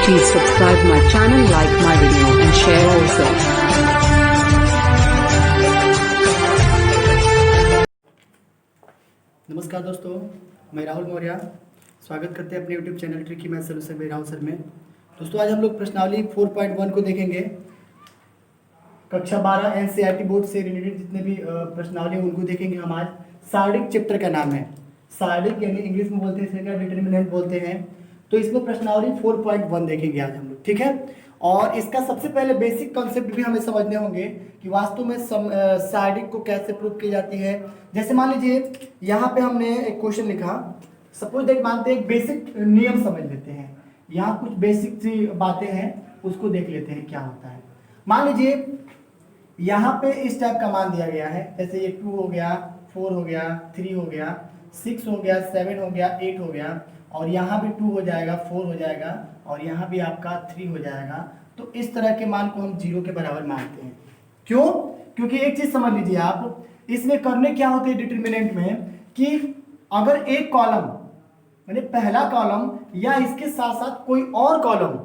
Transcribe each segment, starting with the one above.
Please subscribe my channel, like my video and share also. नमस्कार दोस्तों, मैं राहुल मौर्य स्वागत करते हैं अपने YouTube channel tricky math solution में राहुल सर में। दोस्तों आज हम लोग प्रश्नावली 4.1 को देखेंगे। कक्षा 12 NCERT बोर्ड से रिलेटेड जितने भी प्रश्नावली हैं उनको देखेंगे हम आज। सार्डिक चैप्टर का नाम है सार्डिक, यानी इंग्लिश में बोलते हैं इसमें क्या डिटरमिनेंट बोलते हैं। तो इसमें प्रश्नावली 4.1 देखेंगे आज हम लोग, ठीक है। और इसका सबसे पहले बेसिक कॉन्सेप्ट भी हमें समझने होंगे कि वास्तव में सार्डिक को कैसे प्रूव की जाती है। जैसे मान लीजिए यहाँ पे हमने एक क्वेश्चन लिखा, सपोज दैट मानते हैं एक बेसिक नियम समझ लेते हैं। यहाँ कुछ बेसिक सी बातें हैं उसको देख लेते हैं क्या होता है। मान लीजिए यहाँ पे इस टाइप का मान दिया गया है, जैसे ये 2 हो गया, 4 हो गया, 3 हो गया, 6 हो गया, 7 हो गया, 8 हो गया, और यहाँ भी 2 हो जाएगा, 4 हो जाएगा, और यहाँ भी आपका 3 हो जाएगा। तो इस तरह के मान को हम 0 के बराबर मानते हैं। क्यों? क्योंकि एक चीज समझ लीजिए आप, इसमें करने क्या होते हैं डिटरमिनेंट में कि अगर एक कॉलम यानी पहला कॉलम या इसके साथ साथ कोई और कॉलम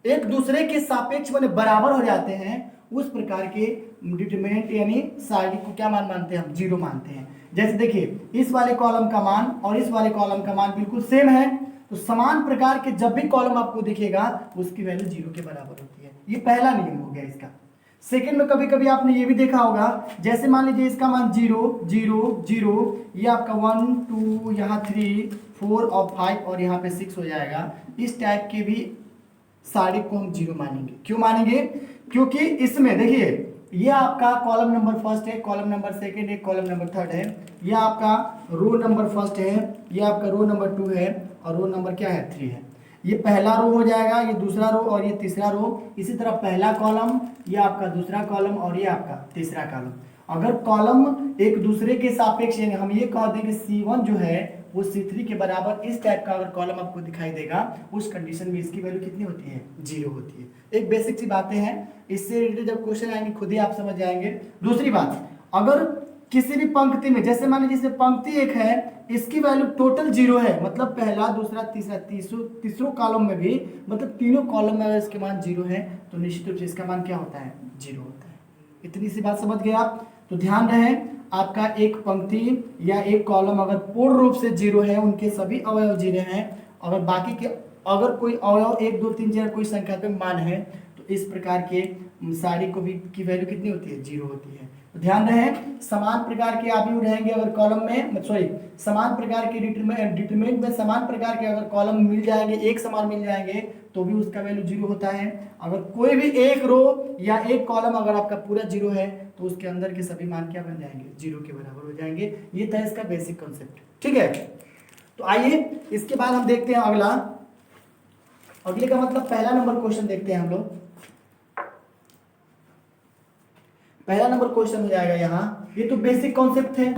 एक दूसरे के सापेक्ष माने बराबर हो जाते हैं, उस प्रकार के डिटरमिनेंट यानी सार्डिक को क्या मानते हैं हम? 0 मानते हैं। जैसे देखिए इस वाले कॉलम का मान और इस वाले कॉलम का मान बिल्कुल सेम है, तो समान प्रकार के जब भी कॉलम आपको दिखेगा उसकी वैल्यू 0 के बराबर होती है। ये पहला नियम हो गया इसका। सेकंड में कभी कभी आपने ये भी देखा होगा, जैसे मान लीजिए इसका मान 0 0 0, ये आपका 1 2 यहाँ 3 4 और 5 और यहाँ पे 6 हो जाएगा। इस टाइप के भी सार्डिक को हम 0 मानेंगे। क्यों मानेंगे? क्योंकि इसमें देखिए ये आपका कॉलम नंबर फर्स्ट है, कॉलम नंबर सेकंड है, कॉलम नंबर थर्ड है, ये आपका रो नंबर फर्स्ट है, ये आपका रो नंबर 2 है, और रो नंबर क्या है? 3 है। ये पहला रो हो जाएगा, ये दूसरा रो और ये तीसरा रो। इसी तरह पहला कॉलम, ये आपका दूसरा कॉलम और ये आपका तीसरा कॉलम। अगर कॉलम एक दूसरे के सापेक्ष यानी हम ये कह दें कि C1 जो है वो C3 के बराबर, इस टाइप का अगर कॉलम आपको दिखाई देगा, उस कंडीशन में इसकी वैल्यू कितनी होती है? 0 होती है। एक बेसिक सी बातें हैं, इससे रिलेटेड जब क्वेश्चन आएंगे खुद ही आप समझ जाएंगे। दूसरी बात, अगर किसी भी पंक्ति में, जैसे मान लीजिए पंक्ति 1 है, इसकी वैल्यू टोटल 0 है, मतलब पहला दूसरा तीसरा तीसरों कॉलम में भी, मतलब तीनों कॉलम में अगर इसके मान 0 है तो निश्चित रूप से इसका मान क्या होता है? 0 होता है। इतनी सी बात समझ गए आप? तो ध्यान रहे, आपका एक पंक्ति या एक कॉलम अगर पूर्ण रूप से 0 है, उनके सभी अवयव 0 हैं, अगर बाकी के अगर कोई अवयव 1 2 3 4 कोई संख्यात्मक मान है, तो इस प्रकार के सारी को भी की वैल्यू कितनी होती है? 0 होती है। तो ध्यान रहे, समान प्रकार के आव्यूह रहेंगे अगर कॉलम में, सॉरी समान प्रकार के डिटरमिनेंट में समान प्रकार के अगर कॉलम मिल जाएंगे, एक समान मिल जाएंगे, तो भी उसका वैल्यू 0 होता है। अगर कोई भी एक रो या एक कॉलम अगर आपका पूरा 0 है, तो उसके अंदर के सभी मान क्या बन जाएंगे? 0 के बराबर हो जाएंगे। ये था इसका बेसिक कॉन्सेप्ट, ठीक है। तो आइए इसके बाद हम देखते हैं अगले का मतलब पहला नंबर क्वेश्चन देखते हैं हम लोग। पहला नंबर क्वेश्चन हो जाएगा यहाँ, ये तो बेसिक कॉन्सेप्ट है।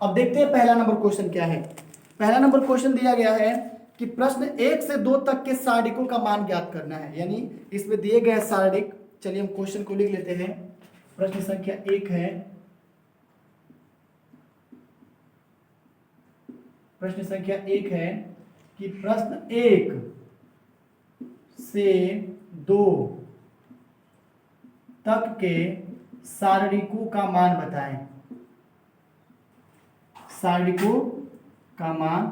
अब देखते हैं पहला नंबर क्वेश्चन क्या है। पहला नंबर क्वेश्चन दिया गया है कि प्रश्न 1 से 2 तक के सार्डिकों का मान ज्ञात करना है, यानी इसमें दिए गए सार्डिक। चलिए हम क्वेश्चन को लिख लेते हैं। प्रश्न संख्या 1 है, प्रश्न संख्या 1 है कि प्रश्न 1 से 2 तक के सार्डिकों का मान बताएं। सार्डिकों का मान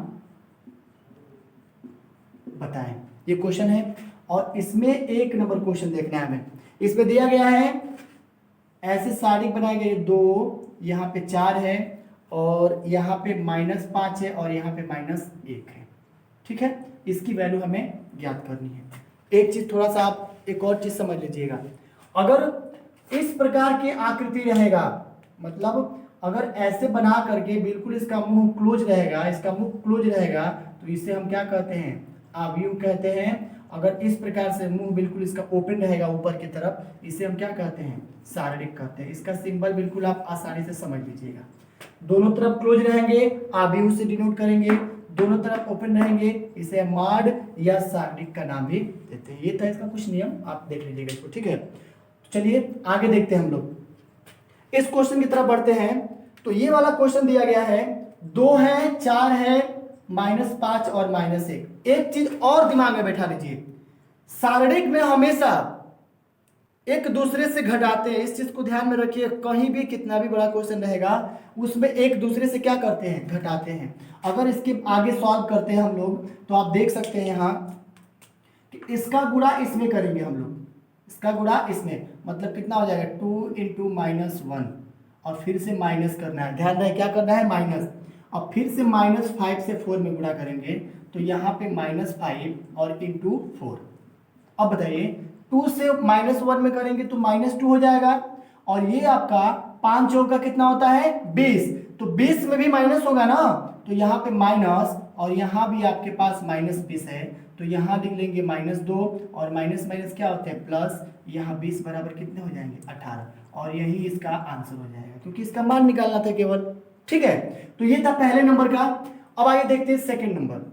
बताएं, ये क्वेश्चन है। और इसमें 1 नंबर क्वेश्चन देखना है हमें। इसमें दिया गया है ऐसे सार्डिक बनाए गए 2, यहाँ पे 4 है, और यहाँ पे -5 है, और यहाँ पे -1 है, ठीक है। इसकी वैल्यू हमें ज्ञात करनी है। एक चीज थोड़ा सा आप एक और चीज समझ लीजिएगा, अगर इस प्रकार की आकृति रहेगा, मतलब अगर ऐसे बना करके बिल्कुल इसका मुंह क्लोज रहेगा, इसका मुंह क्लोज रहेगा, तो इसे हम क्या कहते हैं? आव्यूह कहते हैं। अगर इस प्रकार से मुंह बिल्कुल इसका ओपन रहेगा ऊपर की तरफ, इसे हम क्या कहते हैं? सार्डिक कहते हैं। इसका सिंबल बिल्कुल आप आसानी से समझ लीजिएगा। दोनों तरफ क्लोज रहेंगे, आव्यूह से डिनोट करेंगे, दोनों तरफ ओपन रहेंगे, इसे माड या सार्डिक का नाम भी देते हैं। ये था इसका कुछ नियम, आप देख लीजिएगा इसको, ठीक है। चलिए आगे देखते हैं हम लोग। इस क्वेश्चन की तरफ बढ़ते हैं। तो ये वाला क्वेश्चन दिया गया है, 2 है, 4 है, -5 और -1। एक चीज और दिमाग में बैठा लीजिए, सारणिक में हमेशा एक दूसरे से घटाते हैं, इस चीज को ध्यान में रखिए। कहीं भी कितना भी बड़ा क्वेश्चन रहेगा उसमें एक दूसरे से क्या करते हैं, घटाते हैं। अगर इसके आगे सॉल्व करते हैं हम लोग तो आप देख सकते हैं यहाँ कि इसका गुणा इसमें करेंगे हम लोग, इसका गुणा इसमें, मतलब कितना हो जाएगा 2 इंटू -1 और फिर से माइनस करना है, ध्यान रहे क्या करना है, माइनस। अब फिर से -5 से 4 में गुणा करेंगे तो यहाँ पे -5 और इंटू 4। अब बताइए 2 से -1 में करेंगे तो -2 हो जाएगा, और ये आपका 5 चौक का कितना होता है 20, तो 20 में भी माइनस होगा ना, तो यहाँ पे माइनस, और यहाँ भी आपके पास -20 है, तो यहाँ लिख लेंगे -2, और माइनस माइनस क्या होते हैं प्लस, यहाँ 20 बराबर कितने हो जाएंगे 18, और यही इसका आंसर हो जाएगा, क्योंकि इसका मान निकालना था केवल। ठीक है, तो ये था पहले नंबर का। अब आगे देखते हैं सेकंड नंबर।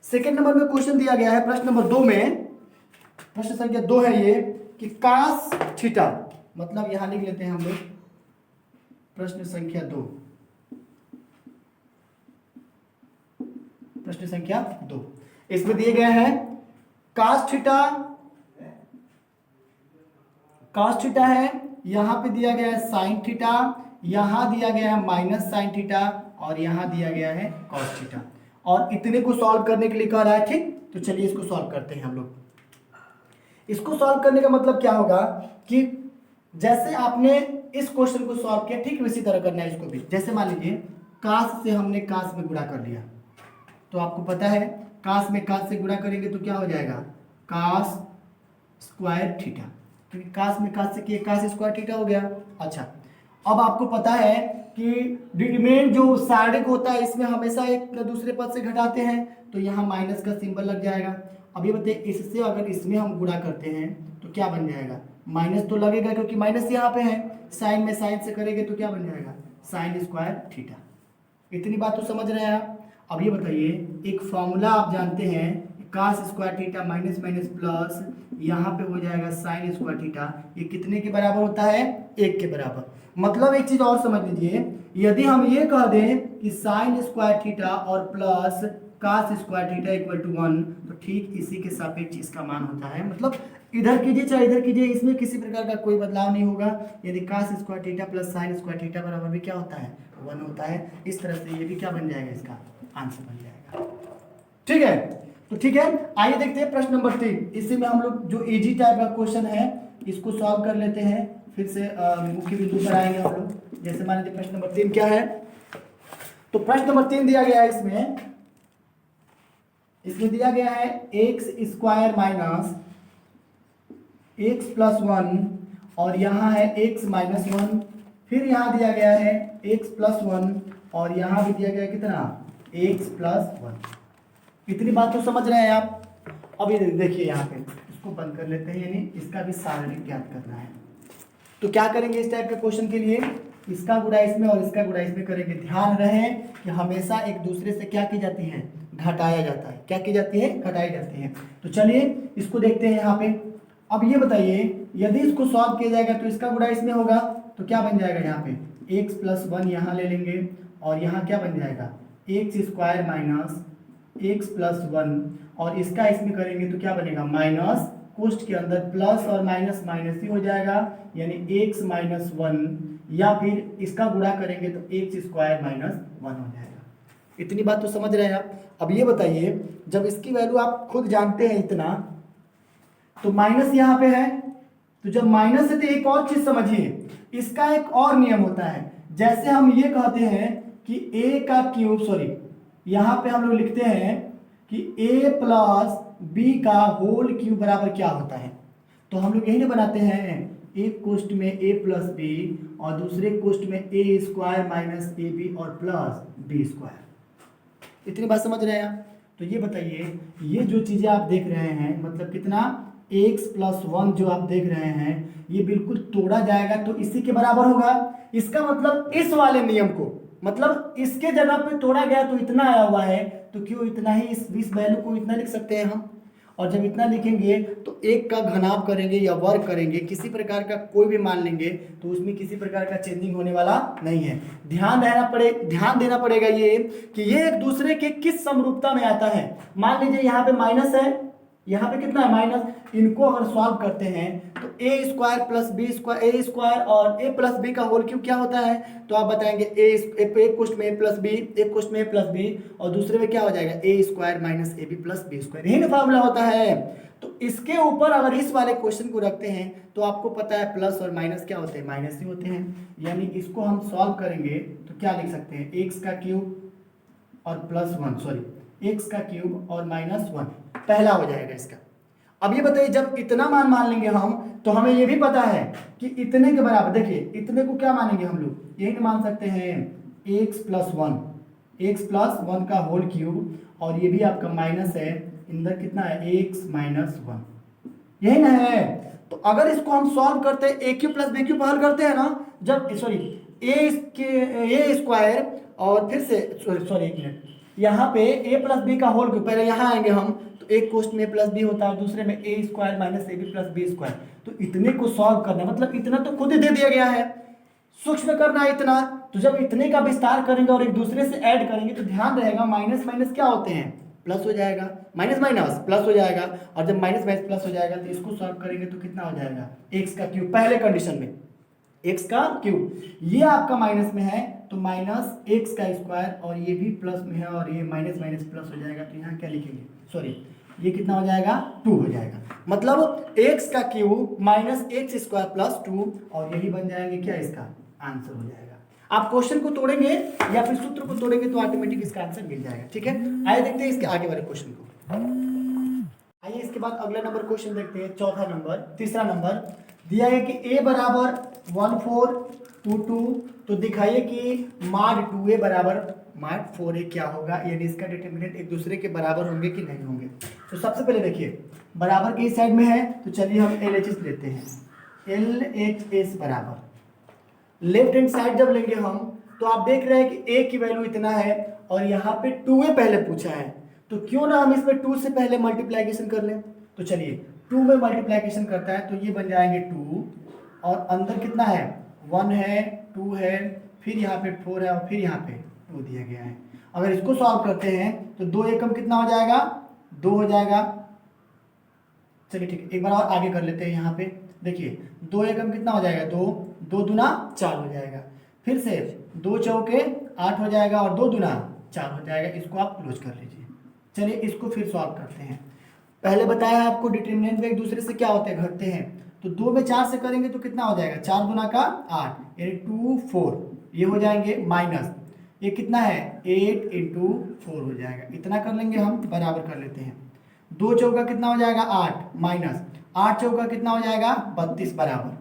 सेकंड नंबर में क्वेश्चन दिया गया है प्रश्न नंबर 2 में, प्रश्न संख्या 2 है ये कि कास थीटा, मतलब यहां लिख लेते हैं हम लोग प्रश्न संख्या 2, प्रश्न संख्या 2 इसमें दिए गए हैं कास थीटा, कास थीटा है, यहां पे दिया गया है साइन थीटा, यहां दिया गया है माइनस साइन थीटा, और यहां दिया गया है कॉस थीटा, और इतने को सॉल्व करने के लिए कह रहा है। ठीक, तो चलिए इसको सॉल्व करते हैं हम लोग। इसको सॉल्व करने का मतलब क्या होगा कि जैसे आपने इस क्वेश्चन को सॉल्व किया, ठीक उसी तरह करना है इसको भी। जैसे मान लीजिए कास से हमने कास में गुणा कर लिया, तो आपको पता है कास में कास से गुणा करेंगे तो क्या हो जाएगा कास स्क्वायर थीटा, क्योंकि कास में कास से किए कास स्क्वायर थीटा हो गया। अच्छा, अब आपको पता है कि डिटरमिनेंट जो सारणिक होता है इसमें हमेशा एक दूसरे पद से घटाते हैं, तो यहाँ माइनस का सिंबल लग जाएगा। अब ये बताइए इससे अगर इसमें हम गुणा करते हैं तो क्या बन जाएगा, माइनस तो लगेगा क्योंकि माइनस यहाँ पे है, साइन में साइन से करेंगे तो क्या बन जाएगा साइन स्क्वायर थीटा। इतनी बात तो समझ रहे हैं आप। अब ये बताइए एक फॉर्मूला आप जानते हैं cos square theta minus minus plus, यहाँ पे हो जाएगा साइन स्क्वायर थीटा, ये कितने के बराबर होता है 1 के बराबर। मतलब एक चीज और समझ लीजिए, यदि हम ये कह दें कि साइन स्क्वायर थीटा और plus cos square theta equal to 1, तो ठीक इसी के सापेक्ष इसका मान होता है। मतलब इधर कीजिए चाहे इधर कीजिए, इसमें किसी प्रकार का कोई बदलाव नहीं होगा। यदि cos square theta plus sine square theta बराबर भी क्या होता है 1 होता है। इस तरह से ये भी क्या बन जाएगा, इसका आंसर बन जाएगा। ठीक है, तो ठीक है, आइए देखते हैं प्रश्न नंबर 3। इसी में हम लोग जो इजी टाइप का क्वेश्चन है इसको सॉल्व कर लेते हैं, फिर से मुख्य बिंदु पर आएंगे हम लोग। जैसे मान लीजिए प्रश्न नंबर 3 क्या है, तो प्रश्न नंबर 3 दिया गया है इसमें दिया गया है x square minus x plus 1, और यहाँ है एक्स माइनस 1, फिर यहाँ दिया गया है एक्स प्लस 1, और यहाँ भी दिया गया है कितना एक्स प्लस 1। इतनी बात तो समझ रहे हैं आप। अब ये देखिए यहाँ पे इसको बंद कर लेते हैं, यानी इसका भी सारणिक ज्ञात करना है। तो क्या करेंगे इस टाइप के क्वेश्चन के लिए, इसका गुणा इसमें और इसका गुणा इसमें करेंगे। ध्यान रहे कि हमेशा एक दूसरे से क्या की जाती है, घटाया जाता है। क्या की जाती है, घटाई जाती है। तो चलिए इसको देखते हैं यहाँ पे। अब ये बताइए यदि इसको सॉल्व किया जाएगा तो इसका गुणा इसमें होगा, तो क्या बन जाएगा यहाँ पे एक्स प्लस 1 यहाँ ले लेंगे, और यहाँ क्या बन जाएगा x square minus x plus 1, और इसका इसमें करेंगे तो क्या बनेगा माइनस, कोष्ठ के अंदर प्लस और माइनस माइनस ही हो जाएगा, यानी एक्स माइनस 1, या फिर इसका गुणा करेंगे तो एक्स स्क्वायर माइनस 1 हो जाएगा। इतनी बात तो समझ रहे हैं आप। अब ये बताइए जब इसकी वैल्यू आप खुद जानते हैं इतना, तो माइनस यहाँ पे है, तो जब माइनस है तो एक और चीज समझिए, इसका एक और नियम होता है। जैसे हम ये कहते हैं कि a का क्यूब, सॉरी यहाँ पे हम लोग लिखते हैं कि a प्लस b का होल क्यूब बराबर क्या होता है, तो हम लोग यही ना बनाते हैं, एक कोष्ठ में a प्लस बी और दूसरे कोष्ठ में a square minus A B और प्लस बी स्क्वायर। इतनी बात समझ रहे हैं आप। तो ये बताइए ये जो चीज़ें आप देख रहे हैं, मतलब कितना x प्लस 1 जो आप देख रहे हैं, ये बिल्कुल तोड़ा जाएगा तो इसी के बराबर होगा। इसका मतलब इस वाले नियम को, मतलब इसके जगह पे तोड़ा गया तो इतना आया हुआ है, तो क्यों इतना ही इस वैल्यू को इतना लिख सकते हैं हम। और जब इतना लिखेंगे तो एक का घनाभ करेंगे या वर्ग करेंगे, किसी प्रकार का कोई भी मान लेंगे तो उसमें किसी प्रकार का चेंजिंग होने वाला नहीं है। ध्यान देना पड़ेगा ये कि ये एक दूसरे के किस समरूपता में आता है। मान लीजिए यहाँ पे माइनस है, यहाँ पे कितना है माइनस, इनको अगर सॉल्व करते हैं तो ए स्क्वायर प्लस बी स्क्वायर, ए स्क्वायर और ए प्लस बी का होल क्यूब क्या होता है, तो आप बताएंगे एक क्वेश्चन में ए प्लस बी, एक क्वेश्चन में ए प्लस बी और दूसरे में क्या हो जाएगा A square minus A B plus B square, यही ना फॉर्मूला होता है। तो इसके ऊपर अगर इस वाले क्वेश्चन को रखते हैं तो आपको पता है प्लस और माइनस क्या होते हैं, माइनस ही होते हैं। यानी इसको हम सॉल्व करेंगे तो क्या लिख सकते हैं, एक्स का क्यूब और प्लस वन, सॉरी एक्स का क्यूब और माइनस वन, पहला हो जाएगा इसका। अब ये बताइए जब इतना मान लेंगे हम तो हमें ये भी पता है कि इतने के बराबर, देखिए इतने को क्या मानेंगे हम लोग, यही मान सकते हैं एक्स प्लस वन का होल क्यूब और ये भी आपका माइनस है, अंदर कितना है एक्स माइनस वन, यही ना है। तो अगर इसको हम सॉल्व करते हैं ए क्यू प्लस बी क्यू हल करते हैं ना, जब सॉरी ए स्क्वायर और फिर से सॉरी एक मिनट, यहाँ पे ए प्लस बी का होल क्यूब, पहले यहाँ आएंगे हम तो एक क्वेश्चन में प्लस बी होता है, दूसरे में A square minus A B plus B square. तो इतने को सॉल्व करना मतलब इतना तो खुद ही दे दिया गया है, सूक्ष्म करना है इतना। तो जब इतने का विस्तार करेंगे और एक दूसरे से ऐड करेंगे तो ध्यान रहेगा माइनस माइनस क्या होते हैं, प्लस हो जाएगा, माइनस माइनस प्लस हो जाएगा। और जब माइनस माइनस प्लस हो जाएगा तो इसको सॉल्व करेंगे तो कितना हो जाएगा, एक्स का क्यूब, पहले कंडीशन में एक्स का क्यूब, ये आपका माइनस में है तो माइनस एक्स का स्क्वायर और ये भी प्लस में है और ये माइनस माइनस प्लस हो जाएगा। तो यहाँ क्या लिखेंगे, सॉरी ये कितना हो जाएगा 2 हो जाएगा, मतलब एक्स का cube minus x square plus 2 और यही बन जाएंगे क्या, इसका आंसर हो जाएगा। आप क्वेश्चन को तोड़ेंगे या फिर सूत्र को तोड़ेंगे तो ऑटोमेटिक इसका आंसर मिल जाएगा। ठीक है, आइए देखते हैं इसके आगे वाले क्वेश्चन को। आइए इसके बाद अगला नंबर क्वेश्चन देखते हैं, चौथा नंबर, तीसरा नंबर दिया है कि a बराबर 1422, तो दिखाइए कि माड 2a बराबर माड 4a क्या होगा, यानी इसका डिटरमिनेंट एक दूसरे के बराबर होंगे कि नहीं होंगे। तो सबसे पहले देखिए बराबर के इस साइड में है तो चलिए हम LHS लेते हैं, LHS बराबर लेफ्ट हैंड साइड जब लेंगे हम तो आप देख रहे हैं कि a की वैल्यू इतना है और यहाँ पे 2a पहले पूछा है, तो क्यों ना हम इसमें 2 से पहले मल्टीप्लाइकेशन कर लें। तो चलिए 2 में मल्टीप्लाइकेशन करता है तो ये बन जाएंगे 2 और अंदर कितना है 1 है 2 है, फिर यहाँ पे 4 है और फिर यहाँ पे 2 दिया गया है। अगर इसको सॉल्व करते हैं तो 2 एकम कितना हो जाएगा, 2 हो जाएगा। चलिए ठीक है, एक बार और आगे कर लेते हैं। यहाँ पे देखिए 2 एकम कितना हो जाएगा, 2 2 दूना 4 हो जाएगा, फिर से 2 चौके 8 हो जाएगा और 2 दूना 4 हो जाएगा। इसको आप क्लोज कर लीजिए। चलिए इसको फिर सॉल्व करते हैं। पहले बताया आपको डिटरमिनेंट में एक दूसरे से क्या होते हैं, घटते हैं। तो 2 में 4 से करेंगे तो कितना हो जाएगा, 4 दूना का 8 यानी 2 4, ये हो जाएंगे माइनस ये कितना है 8 इंटू 4 हो जाएगा। इतना कर लेंगे हम, बराबर कर लेते हैं। 2 चौका कितना हो जाएगा 8 माइनस 8 चौका कितना हो जाएगा 32 बराबर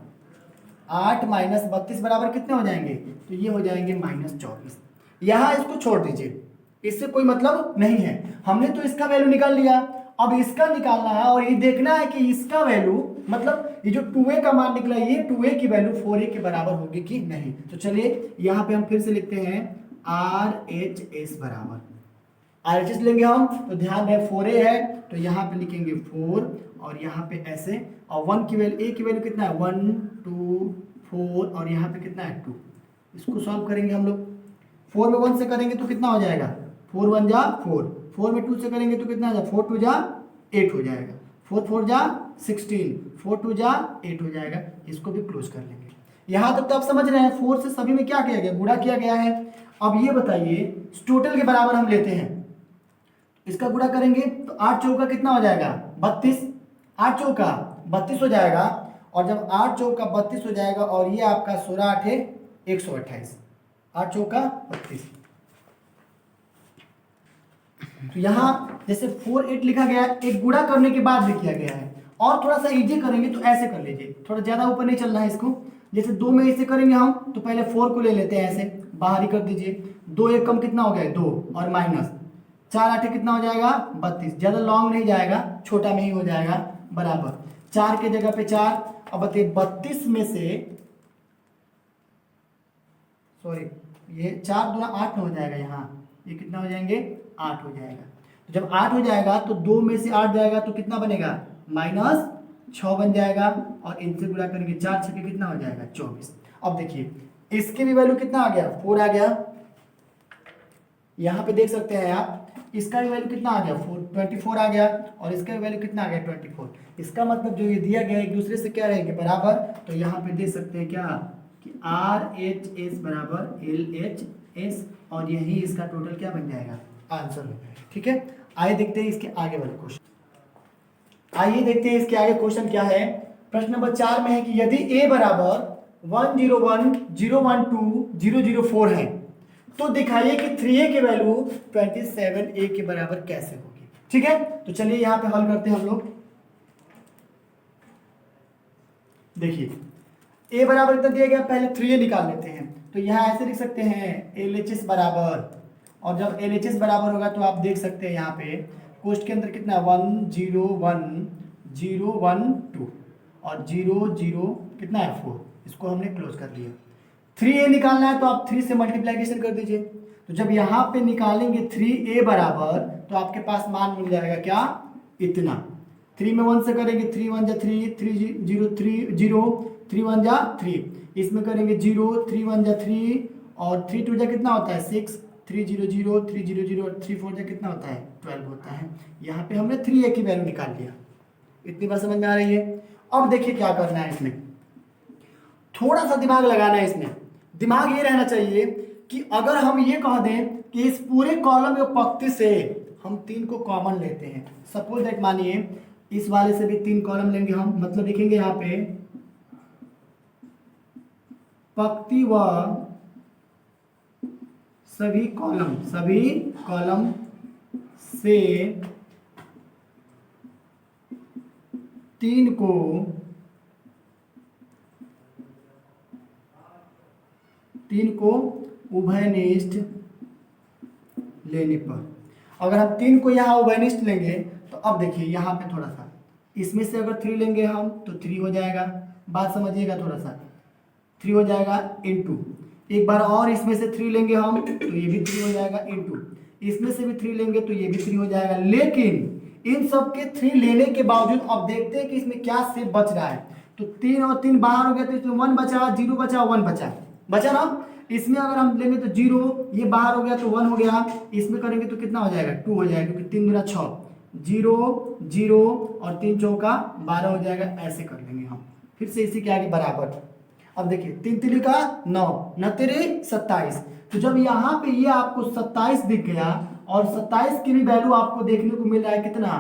8 माइनस 32 बराबर कितने हो जाएंगे, तो ये हो जाएंगे -24। यहाँ इसको छोड़ दीजिए, इससे कोई मतलब नहीं है, हमने तो इसका वैल्यू निकाल लिया। अब इसका निकालना है और ये देखना है कि इसका वैल्यू मतलब ये जो 2a का मान निकला ये 2a की वैल्यू 4a के बराबर होगी कि नहीं। तो चलिए यहाँ पे हम फिर से लिखते हैं RHS बराबर, RHS लेंगे हम तो ध्यान रहे 4a है तो यहाँ पे लिखेंगे 4 और यहाँ पे ऐसे, और 1 की वैल्यू, a की वैल्यू कितना है 1 2 4 और यहाँ पे कितना है 2। इसको सॉल्व करेंगे हम लोग, 4 में 1 से करेंगे तो कितना हो जाएगा 4 1 जा 4, 4 में 2 से करेंगे तो कितना हो जाएगा 4 2 जा 8 हो जाएगा, 4 4 जा 16, 4 2 जा 8 हो जाएगा। इसको भी क्लोज कर लेंगे। यहाँ तक तो आप समझ रहे हैं, 4 से सभी में क्या किया गया, गुणा किया गया है। अब ये बताइए टोटल के बराबर हम लेते हैं, इसका गुणा करेंगे तो 8 चौका कितना हो जाएगा 32, 8 चौका 32 हो जाएगा। और जब 8 चौका 32 हो जाएगा और ये आपका 16 8 128, 8 चौका 32। तो यहाँ जैसे 4 8 लिखा गया है, एक गुणा करने के बाद भी किया गया है। और थोड़ा सा इजी करेंगे तो ऐसे कर लीजिए, थोड़ा ज्यादा ऊपर नहीं चलना है इसको। जैसे 2 में ऐसे करेंगे हम तो पहले 4 को ले लेते हैं, ऐसे बाहर ही कर दीजिए। 2 एक कम कितना हो गया 2 और माइनस 4 8 कितना हो जाएगा 32, ज्यादा लॉन्ग नहीं जाएगा, छोटा में ही हो जाएगा बराबर 4 के जगह पे 4। अब बताइए 32 में से सॉरी ये 4 दूना 8 हो जाएगा, यहाँ ये कितना हो जाएंगे 8 हो जाएगा। जब 8 हो जाएगा तो 2 में से 8 जाएगा तो कितना बनेगा, -6 बन जाएगा, और इनसे गुणा करेंगे 4 छके कितना हो जाएगा 24। अब देखिए इसके भी वैल्यू कितना आ गया 4 आ गया, यहाँ पे देख सकते हैं आप, इसका भी वैल्यू कितना आ गया 24 आ गया, और इसका भी वैल्यू कितना आ गया 24। इसका मतलब जो ये दिया गया एक दूसरे से क्या रहेंगे बराबर, तो यहाँ पे देख सकते हैं क्या कि RHS बराबर LHS, और यही इसका टोटल क्या बन जाएगा आंसर हो जाएगा। ठीक है, आइए देखते हैं इसके आगे वाले क्वेश्चन। आइए देखते हैं इसके आगे क्वेश्चन क्या है। प्रश्न नंबर 4 में है कि यदि a बराबर 101 012 004 है तो दिखाइए कि 3a की वैल्यू 27a के बराबर कैसे होगी। ठीक है, तो चलिए यहां पे हल करते हैं हम लोग। देखिए a बराबर कितना दिया गया, पहले 3a निकाल लेते हैं, तो यहां ऐसे लिख सकते हैं LHS बराबर, और जब LHS बराबर होगा तो आप देख सकते हैं यहाँ पे कोष्ठ के अंदर कितना 101 012 और 00 कितना है 4, इसको हमने क्लोज कर लिया। 3a निकालना है तो आप 3 से मल्टीप्लीकेशन कर दीजिए, तो जब यहाँ पे निकालेंगे 3a बराबर तो आपके पास मान मिल जाएगा क्या इतना, 3 में 1 से करेंगे 3 1 जा 3 3 0 3 0 3 1 जा 3, इसमें करेंगे 0 3 1 जा 3 और 3 2 जा कितना होता है 6 3 0 0 3 0 0 और 3 4 जा कितना होता है 12 होता है। यहाँ पे हमने 3a की वैल्यू निकाल लिया। इतनी बात समझ में आ रही है। अब देखिए क्या करना है, इसमें थोड़ा सा दिमाग लगाना है। इसमें दिमाग ये रहना चाहिए कि अगर हम ये कह दें कि इस पूरे कॉलम या पंक्ति से हम 3 को कॉमन लेते हैं, सपोज दैट मानिए इस वाले से भी 3 कॉलम लेंगे हम, मतलब लिखेंगे यहाँ पे पंक्ति व सभी कॉलम से 3 को उभयनिष्ठ लेने पर, अगर हम 3 को यहाँ उभयनिष्ठ लेंगे तो अब देखिए यहाँ पे थोड़ा सा इसमें से अगर 3 लेंगे हम तो 3 हो जाएगा, बात समझिएगा, थोड़ा सा 3 हो जाएगा इनटू, एक बार और इसमें से 3 लेंगे हम तो ये भी 3 हो जाएगा इनटू, इसमें से भी 3 लेंगे तो ये भी 3 हो जाएगा। लेकिन इन सब के 3 लेने के बावजूद अब देखते हैं कि इसमें क्या शेप बच रहा है, तो 3 और 3 बाहर हो गया तो इसमें 1 बचा, 0 बचा, 1 बचा ना। इसमें अगर हम लेंगे तो 0, ये बाहर हो गया तो 1 हो गया, इसमें करेंगे तो कितना हो जाएगा 2 हो जाएगा, क्योंकि 3 दूना 6, 0 0 और 3 चौका 12 हो जाएगा। ऐसे कर लेंगे हम, फिर से इसी के आगे बराबर। अब देखिए 3 3 का 9 9 3 27, तो जब यहाँ पे ये आपको 27 दिख गया और 27 की भी वैल्यू आपको देखने को मिल रहा है कितना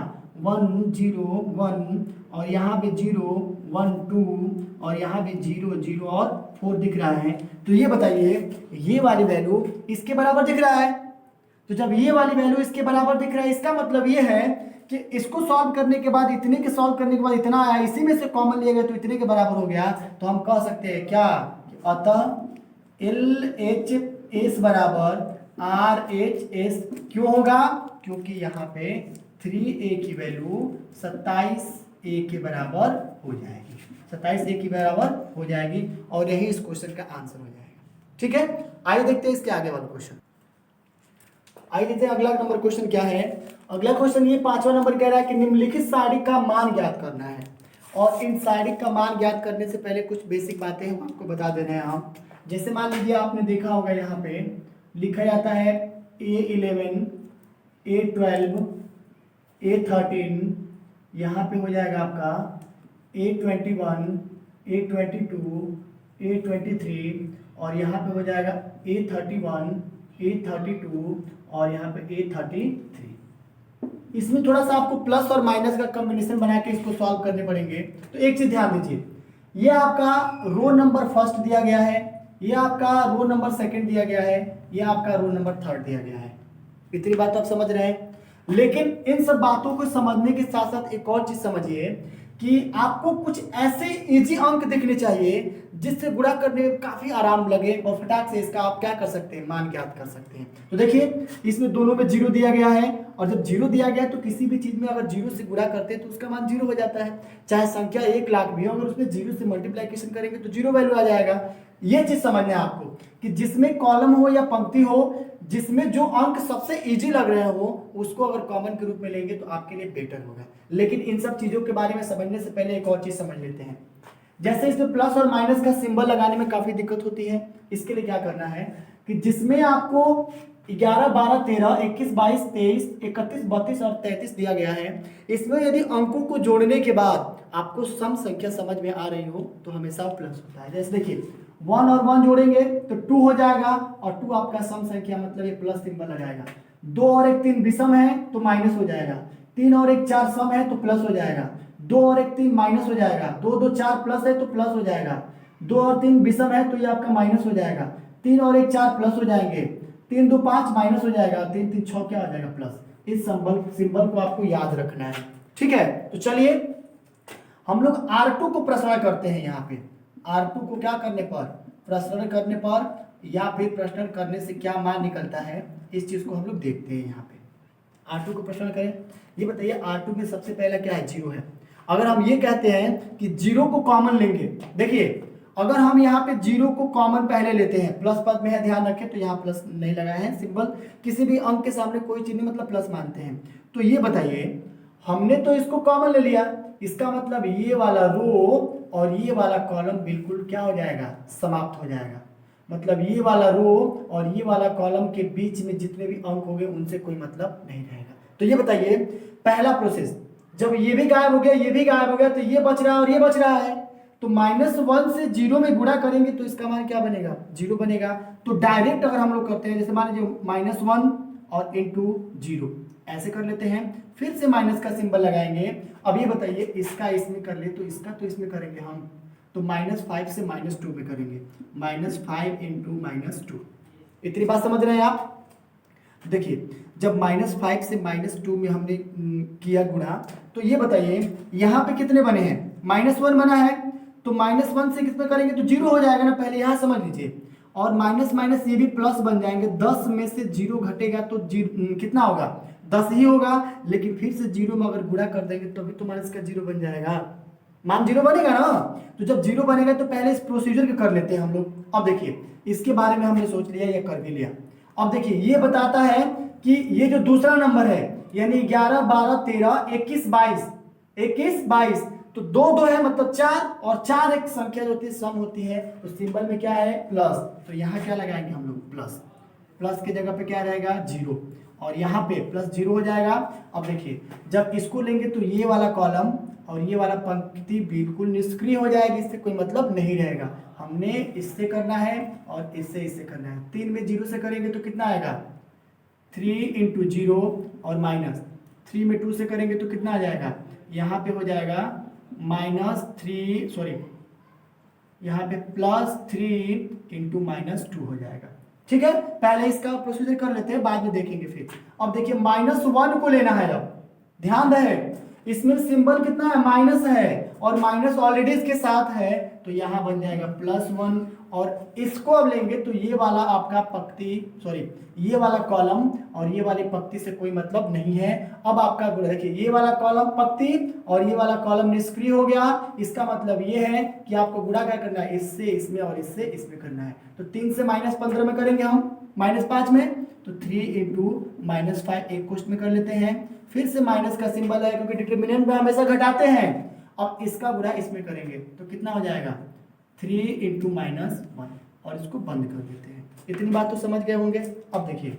1 0 1, और यहाँ पे 0 1 2 और यहाँ पे 0 0 और 4 दिख रहा है, तो ये बताइए ये वाली वैल्यू इसके बराबर दिख रहा है। तो जब ये वाली वैल्यू इसके बराबर दिख रहा है, इसका मतलब ये है कि इसको सॉल्व करने के बाद इतने के सॉल्व करने के बाद इतना आया, इसी में से कॉमन लिया गया तो इतने के बराबर हो गया, तो हम कह सकते हैं क्या, अतः LHS बराबर RHS क्यों होगा, क्योंकि यहाँ पे 3a की वैल्यू 27a के बराबर हो जाएगी, 27a के बराबर हो जाएगी, और यही इस क्वेश्चन का आंसर हो जाएगा। ठीक है, आइए देखते हैं इसके आगे वाला क्वेश्चन। आइए देखते हैं अगला नंबर क्वेश्चन क्या है। अगला क्वेश्चन ये 5वां नंबर कह रहा है कि निम्नलिखित सारिक का मान ज्ञात करना है, और इन सारिक का मान ज्ञात करने से पहले कुछ बेसिक बातें हम आपको बता दे रहे हैं हम। जैसे मान लीजिए आपने देखा होगा यहाँ पे लिखा जाता है A11 A12 A13, यहाँ पे हो जाएगा आपका A21 A22 A23, और यहाँ पे हो जाएगा A31 A32 और यहाँ पे A33। इसमें थोड़ा सा आपको प्लस और माइनस का कॉम्बिनेशन बना के इसको सॉल्व करने पड़ेंगे। तो एक चीज ध्यान दीजिए, ये आपका रो नंबर फर्स्ट दिया गया है, ये आपका रो नंबर सेकंड दिया गया है, ये आपका रो नंबर थर्ड दिया गया है। इतनी बात आप समझ रहे हैं। लेकिन इन सब बातों को समझने के साथ साथ एक और चीज समझिए कि आपको कुछ ऐसे इजी अंक दिखने चाहिए जिससे गुणा करने में काफी आराम लगे और फटाक से इसका आप क्या कर सकते हैं, मान ज्ञात कर सकते हैं। तो देखिए इसमें दोनों में 0 दिया गया है, और जब 0 दिया गया है तो किसी भी चीज में अगर 0 से गुणा करते हैं तो उसका मान 0 हो जाता है। चाहे संख्या 1 लाख भी हो, अगर उसमें 0 से मल्टीप्लीकेशन करेंगे तो 0 वैल्यू आ जाएगा। ये चीज समझना है आपको कि जिसमें कॉलम हो या पंक्ति हो, जिसमें जो अंक सबसे इजी लग रहे हो उसको अगर कॉमन के रूप में लेंगे तो आपके लिए बेटर होगा। लेकिन इन सब चीजों के बारे में समझने से पहले एक और चीज समझ लेते हैं। जैसे इसमें प्लस और माइनस का सिंबल लगाने में काफी दिक्कत होती है। इसके लिए क्या करना है कि जिसमें आपको 11, 12, 13, 21, 22, 23, 31, 32 और 33 दिया गया है, इसमें यदि अंकों को जोड़ने के बाद आपको सम संख्या समझ में आ रही हो तो हमेशा प्लस होता है। जैसे देखिए 1 और 1 जोड़ेंगे तो 2 हो जाएगा और 2 आपका सम संख्या मतलब ये प्लस सिंबल लगाएगा। 2 और 1 3 विषम है तो माइनस हो जाएगा। 3 और 1 4 सम है तो प्लस हो जाएगा। 2 और 1 3 माइनस हो जाएगा। 2 2 4 प्लस है तो प्लस हो जाएगा। 2 और 3 विषम है तो ये आपका माइनस हो जाएगा। 3 और 1 4 प्लस हो जाएंगे। 3 2 5 माइनस हो जाएगा। 3 3 6 क्या हो जाएगा प्लस। इस सिंबल को आपको याद रखना है, ठीक है। तो चलिए हम लोग R2 को प्रश्न करते हैं। यहाँ पे R2 को क्या करने पर, प्रश्न करने पर या फिर प्रश्न करने से क्या मान निकलता है, इस चीज को हम लोग देखते हैं। यहाँ पे R2 को प्रश्न करें, ये बताइए R2 में सबसे पहला क्या है, 0 है। अगर हम ये कहते हैं कि 0 को कॉमन लेंगे, देखिए अगर हम यहाँ पे 0 को कॉमन पहले लेते हैं, प्लस पद में है ध्यान रखें, तो यहाँ प्लस नहीं लगाए हैं सिंबल, किसी भी अंक के सामने कोई चीज नहीं मतलब प्लस मानते हैं। तो ये बताइए हमने तो इसको कॉमन ले लिया, इसका मतलब ये वाला रो और ये वाला कॉलम बिल्कुल क्या हो जाएगा, समाप्त हो जाएगा। मतलब ये वाला रो और ये वाला कॉलम के बीच में जितने भी अंक होंगे उनसे कोई मतलब नहीं रहेगा। तो ये बताइए पहला प्रोसेस, जब ये भी गायब हो गया, ये भी गायब हो गया, तो ये बच रहा है और ये बच रहा है। तो -1 से 0 में गुणा करेंगे तो इसका मान क्या बनेगा, 0 बनेगा। तो डायरेक्ट अगर हम लोग करते हैं, जैसे मान लीजिए -1 और इंटू 0 ऐसे कर लेते हैं, फिर से माइनस का सिंबल लगाएंगे। अब ये बताइए इसका इसमें कर ले तो इसका तो इसमें करेंगे हम, तो -5 से -2 में करेंगे, -5 इंटू -2। इतनी बात समझ रहे हैं आप। देखिए जब -5 से -2 में हमने किया गुणा, तो ये बताइए यहाँ पे कितने बने हैं, -1 बना है। तो -1 से किसमें करेंगे तो 0 हो जाएगा ना, पहले यहाँ समझ लीजिए। और माइनस माइनस ये भी प्लस बन जाएंगे। 10 में से 0 घटेगा तो कितना होगा, 10 ही होगा। लेकिन फिर से 0 में अगर गुणा कर देंगे तो भी तो माइनस का 0 बन जाएगा, मान 0 बनेगा ना। तो जब 0 बनेगा तो पहले इस प्रोसीजर को कर लेते हैं हम लोग। अब देखिए इसके बारे में हमने सोच लिया, ये कर भी लिया। अब देखिए ये बताता है कि ये जो दूसरा नंबर है यानी 11, 12, 13, 21, 22, तो 2 2 है मतलब 4, और 4 एक संख्या जो होती है सम होती है, तो सिंबल में क्या है प्लस। तो यहाँ क्या लगाएंगे हम लोग प्लस, प्लस की जगह पे क्या रहेगा 0, और यहाँ पे प्लस 0 हो जाएगा। अब देखिए जब इसको लेंगे तो ये वाला कॉलम और ये वाला पंक्ति बिल्कुल निष्क्रिय हो जाएगी, इससे कोई मतलब नहीं रहेगा। हमने इससे करना है और इससे करना है। 3 में 0 से करेंगे तो कितना आएगा 3 इंटू 0 और माइनस 3 में 2 से करेंगे तो कितना आ जाएगा, यहाँ पे हो जाएगा -3 सॉरी यहाँ पे +3 इंटू -2 हो जाएगा। ठीक है, पहले इसका प्रोसीजर कर लेते हैं, बाद में देखेंगे फिर। अब देखिए -1 को लेना है। अब ध्यान रहे इसमें सिंबल कितना है माइनस है, और माइनस ऑलरेडी इसके साथ है, तो यहाँ बन जाएगा +1। और इसको अब लेंगे तो ये वाला आपका पंक्ति सॉरी ये वाला कॉलम और ये वाली पंक्ति से कोई मतलब नहीं है। अब आपका देखिए ये वाला कॉलम पंक्ति और ये वाला कॉलम निष्क्रिय हो गया। इसका मतलब ये है कि आपको गुणा क्या करना है, इससे इसमें और इससे इसमें करना है। तो 3 से -15 में करेंगे हम, -5 में, तो 3 इंटू -5 एक कोष्ठ में कर लेते हैं। फिर से माइनस का सिंबल है क्योंकि डिटरमिनेंट में हमेशा घटाते हैं। अब इसका गुणा इसमें करेंगे तो कितना हो जाएगा 3 इंटू -1, और इसको बंद कर देते हैं। इतनी बात तो समझ गए होंगे। अब देखिए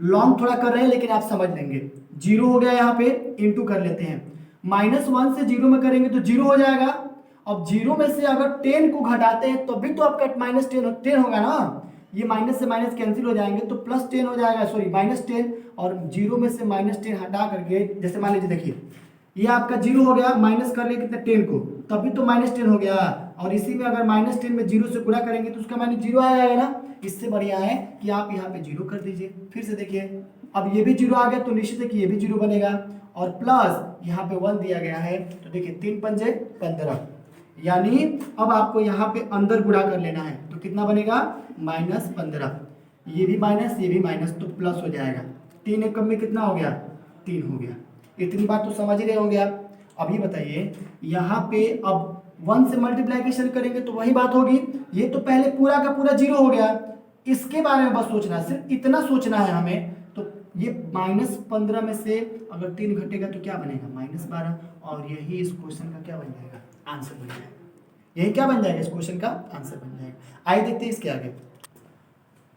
लॉन्ग थोड़ा कर रहे हैं लेकिन आप समझ लेंगे। 0 हो गया, यहाँ पे इंटू कर लेते हैं। -1 से 0 में करेंगे तो 0 हो जाएगा। अब 0 में से अगर 10 को घटाते हैं तो भी तो आपका -10 होगा ना। ये माइनस से माइनस कैंसिल हो जाएंगे तो +10 हो जाएगा, सॉरी -10। और 0 में से -10 हटा करके जैसे मान लीजिए देखिए ये आपका 0 हो गया, माइनस कर लिए कितने 10 को, तभी तो -10 हो गया। और इसी में अगर -10 में 0 से गुणा करेंगे तो उसका मान 0 आ जाएगा ना। इससे बढ़िया है कि आप यहाँ पे 0 कर दीजिए। फिर से देखिए अब ये भी 0 आ गया तो निश्चित है कि ये भी 0 बनेगा, और प्लस यहाँ पे 1 दिया गया है। तो देखिए 3 पंजे 15, यानी अब आपको यहाँ पे अंदर गुणा कर लेना है। तो कितना बनेगा -15, ये भी माइनस ये भी माइनस, तो प्लस हो जाएगा। 3 एकम में कितना हो गया 3 हो गया। इतनी बात तो समझ ही रहे होंगे आप। अभी बताइए यहाँ पे अब 1 से मल्टीप्लाइकेशन करेंगे तो वही बात होगी। ये तो पहले पूरा का पूरा 0 हो गया, इसके बारे में बस सोचना है, सिर्फ इतना सोचना है हमें। तो ये -15 में से अगर 3 घटेगा तो क्या बनेगा, -12, और यही इस क्वेश्चन का क्या बन जाएगा, आंसर बन जाएगा। यही क्या बन जाएगा, इस क्वेश्चन का आंसर बन जाएगा। आइए देखते हैं इसके आगे,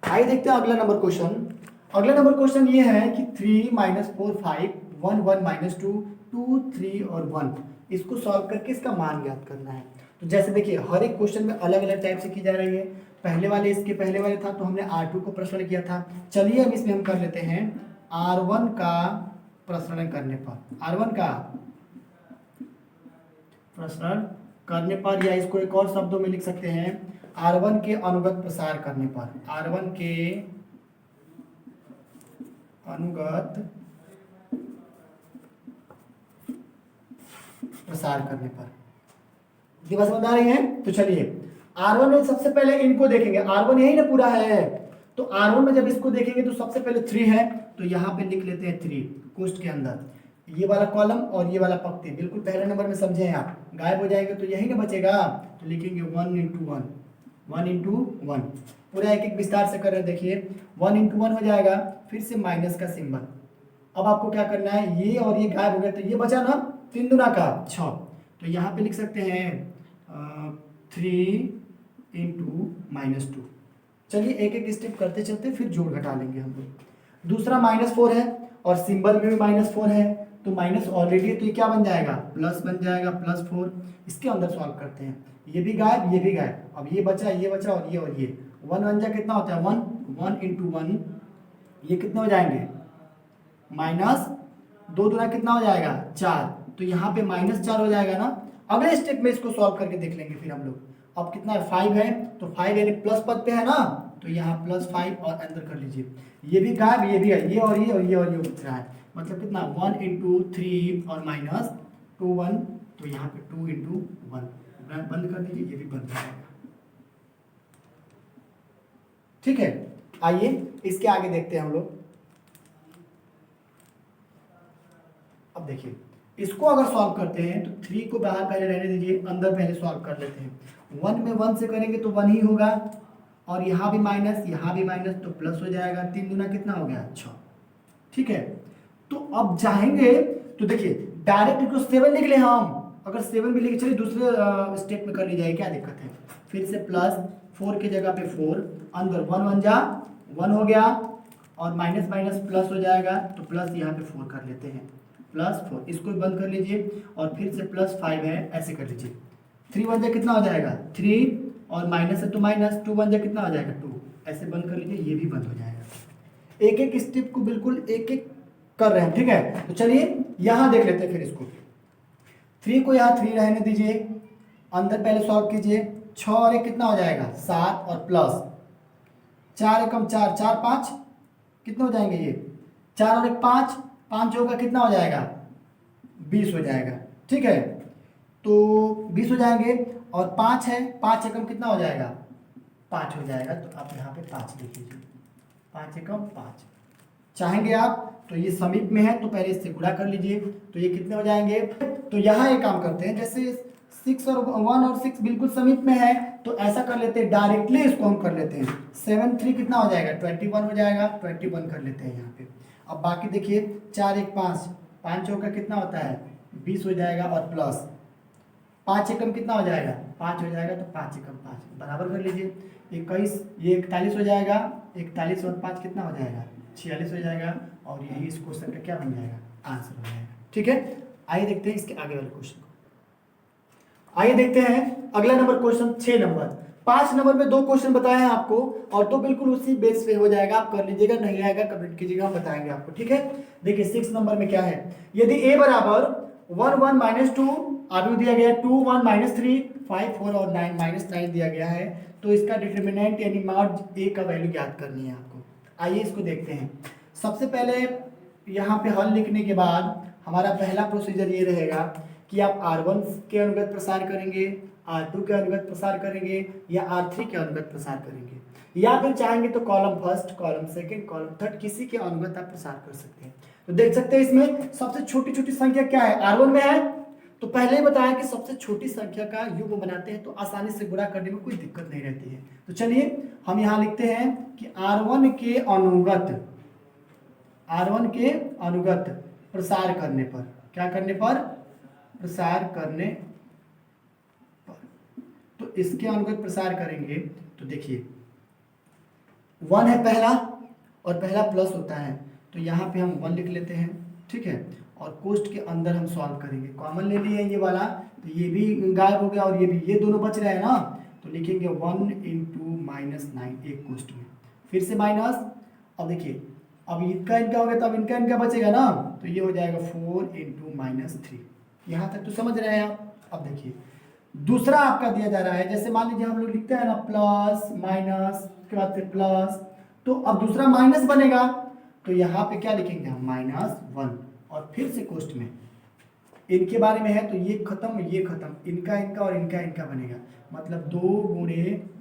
आइए देखते हैं अगला नंबर क्वेश्चन। अगला नंबर क्वेश्चन ये है कि 3 - 4 5 1 1 -2 2 3 और 1, इसको सॉल्व करके इसका मान ज्ञात करना है। तो जैसे देखिए हर एक क्वेश्चन में अलग अलग टाइप से की जा रही है। इसके पहले वाले था तो हमने R2 को प्रश्न किया था। चलिए अब इसमें हम कर लेते हैं R1 का प्रश्न करने पर, R1 का प्रश्न करने पर, या इसको एक और शब्दों में लिख सकते हैं R1 के अनुगत प्रसार करने पर, R1 के अनुगत प्रसार करने पर। ये बात समझ आ रही है? तो चलिए R1 में सबसे पहले इनको देखेंगे, R1 यही ना पूरा है, तो R1 में जब इसको देखेंगे तो सबसे पहले 3 है, तो यहाँ पे लिख लेते हैं 3 कोष्ठ के अंदर, ये वाला कॉलम और ये वाला पंक्ति बिल्कुल पहले नंबर में समझे हैं आप, गायब हो जाएंगे तो यही ना बचेगा, तो लिखेंगे 1 × 1 1 × 1, पूरा एक एक विस्तार से कर रहे हैं। देखिए 1 × 1 हो जाएगा, फिर से माइनस का सिंबल। अब आपको क्या करना है, ये और ये गायब हो गया, तो ये बचा ना 3 दूना का 6, तो यहाँ पे लिख सकते हैं 3 × -2। चलिए एक एक स्टेप करते चलते फिर जोड़ घटा लेंगे हम लोग। दूसरा -4 है और सिंबल में भी -4 है, तो माइनस ऑलरेडी है, तो ये क्या बन जाएगा, प्लस बन जाएगा, +4। इसके अंदर सॉल्व करते हैं, ये भी गायब ये भी गायब, अब ये बचा और ये 1 1 जा कितना होता है 1 1 × 1, ये कितने हो जाएंगे -2 दूना कितना हो जाएगा 4, तो यहाँ पे -4 हो जाएगा ना। अगले स्टेप में इसको सॉल्व करके देख लेंगे फिर हम लोग। अब कितना है 5 है, तो 5 यानी प्लस पद पे है ना, तो यहाँ +5 और अंदर कर लीजिए, ये भी गायब ये भी है, ये और ये बच रहा है, मतलब कितना 1 × 3 और -2 1, तो यहाँ पे 2 × 1 बंद कर दीजिए, ये भी बंद हो जाएगा। ठीक है, आइए इसके आगे देखते हैं हम लोग। अब देखिए इसको अगर सॉल्व करते हैं तो 3 को बाहर पहले रहने दीजिए, अंदर पहले सॉल्व कर लेते हैं। 1 में 1 से करेंगे तो 1 ही होगा, और यहाँ भी माइनस यहाँ भी माइनस, तो प्लस हो जाएगा, 3 दूना कितना हो गया 6। ठीक है, तो अब जाएंगे तो देखिए डायरेक्ट इसको 7 लिख ले हम, अगर 7 भी लिखे, चलिए दूसरे स्टेप में कर ली जाए, क्या दिक्कत है। फिर से +4 की जगह पे 4, अंदर 1 1 जा 1 हो गया, और माइनस माइनस प्लस हो जाएगा, तो प्लस यहाँ पे 4 कर लेते हैं, +4, इसको भी बंद कर लीजिए, और फिर से +5 है, ऐसे कर लीजिए। 3 1 जा कितना हो जाएगा 3, और माइनस है तो माइनस, 2 1 जा कितना हो जाएगा 2, ऐसे बंद कर लीजिए, ये भी बंद हो जाएगा। एक एक स्टेप को बिल्कुल एक एक कर रहे हैं, ठीक है। तो चलिए यहाँ देख लेते हैं फिर इसको। 3 को यहाँ 3 रहने दीजिए, अंदर पहले सॉल्व कीजिए, 6 और 1 कितना हो जाएगा 7, और प्लस 4 एकम 4 4 5 कितने हो जाएंगे, ये 4 और 1 5 5 होगा कितना हो जाएगा 20 हो जाएगा। ठीक है, तो 20 हो जाएंगे, और 5 है, 5 एकम कितना हो जाएगा 5 हो जाएगा, तो आप यहाँ पे 5 लिख लीजिए, 5 एकम 5। चाहेंगे आप तो ये समीप में है तो पहले इससे गुणा कर लीजिए, तो ये कितने हो जाएंगे। तो यहाँ एक काम करते हैं, जैसे 6 और 1 और 6 बिल्कुल समीप में है, तो ऐसा कर लेते हैं, डायरेक्टली इसको हम कर लेते हैं। 7 3 कितना हो जाएगा 21 हो जाएगा, 21 कर लेते हैं यहाँ पे। अब बाकी देखिए 4 1 5 5 का कितना होता है 20 हो जाएगा, और प्लस 5 एकम कितना हो जाएगा 5 हो जाएगा, तो 5 एकम 5 बराबर कर लीजिए, 21 ये 41 हो जाएगा, 41 और 5 कितना हो जाएगा 46 हो जाएगा, और यही इस क्वेश्चन का क्या बन जाएगा आंसर हो जाएगा। ठीक है, आइए देखते हैं इसके आगे वाले क्वेश्चन को। आइए देखते हैं अगला नंबर क्वेश्चन 6 नंबर। 5 नंबर में 2 क्वेश्चन बताए हैं आपको, और तो बिल्कुल उसी बेस पे हो जाएगा, आप कर लीजिएगा, नहीं आएगा कमेंट कीजिएगा, हम बताएंगे आपको। ठीक है, देखिए 6 नंबर में क्या है, यदि a बराबर 1 1 -2 आगे दिया गया, 2 1 -3 5 4 और 9 -9 दिया गया है, तो इसका डिटर्मिनेंट यानी मॉड a का वैल्यू ज्ञात करनी है आपको। आइए इसको देखते हैं। सबसे पहले यहाँ पे हल लिखने के बाद हमारा पहला प्रोसीजर ये रहेगा कि आप R1 के अनुगत प्रसार करेंगे, R2 के अनुगत प्रसार करेंगे, या R3 के अनुगत प्रसार करेंगे, या फिर चाहेंगे तो column first, column second, column third, किसी के अनुगत आप प्रसार कर सकते हैं। तो देख सकते हैं इसमें सबसे छोटी छोटी संख्या क्या है, R1 में है, तो पहले ही बताया कि सबसे छोटी संख्या का युग्म बनाते हैं तो आसानी से गुणा करने में कोई दिक्कत नहीं रहती है। तो चलिए हम यहाँ लिखते हैं कि R1 के अनुगत प्रसार करने पर, क्या करने पर, प्रसार करने पर, तो इसके अनुगत प्रसार करेंगे तो देखिए 1 है पहला और पहला प्लस होता है, तो यहाँ पे हम 1 लिख लेते हैं, ठीक है। और कोष्ठ के अंदर हम सॉल्व करेंगे, कॉमन ले लिए ये वाला, तो ये भी गायब हो गया और ये भी, ये दोनों बच रहे हैं ना, तो लिखेंगे 1 × -9 एक कोष्ठ में, फिर से माइनस। अब देखिए अब इनका इनका हो गया, तब इनका इनका बचेगा ना, तो ये हो जाएगा 4 × -3। यहाँ तक तो समझ रहे हैं आप। अब देखिए दूसरा आपका दिया जा रहा है, जैसे मान लीजिए हम लोग लिखते हैं ना प्लस माइनस, उसके बाद फिर प्लस, तो अब दूसरा माइनस बनेगा, तो यहाँ पे क्या लिखेंगे हम, -1, और फिर से कोष्ठ में इनके बारे में है, तो ये खत्म ये खत्म, इनका इनका और इनका इनका बनेगा, मतलब 2 ×